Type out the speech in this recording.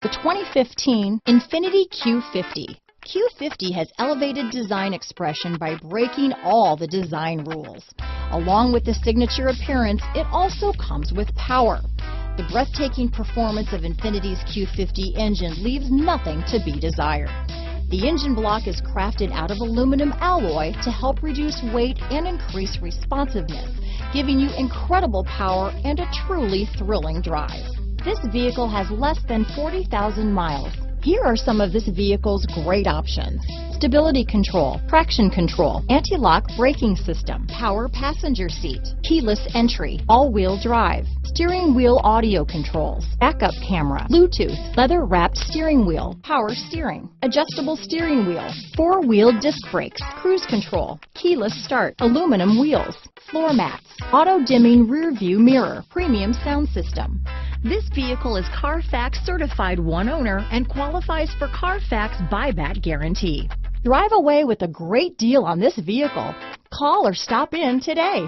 The 2015 Infiniti Q50. Q50 has elevated design expression by breaking all the design rules. Along with the signature appearance, it also comes with power. The breathtaking performance of Infiniti's Q50 engine leaves nothing to be desired. The engine block is crafted out of aluminum alloy to help reduce weight and increase responsiveness, giving you incredible power and a truly thrilling drive. This vehicle has less than 40,000 miles. Here are some of this vehicle's great options: stability control, traction control, anti-lock braking system, power passenger seat, keyless entry, all-wheel drive, steering wheel audio controls, backup camera, Bluetooth, leather-wrapped steering wheel, power steering, adjustable steering wheel, four-wheel disc brakes, cruise control, keyless start, aluminum wheels, floor mats, auto-dimming rear-view mirror, premium sound system. This vehicle is Carfax certified one owner and qualifies for Carfax buyback guarantee. Drive away with a great deal on this vehicle. Call or stop in today.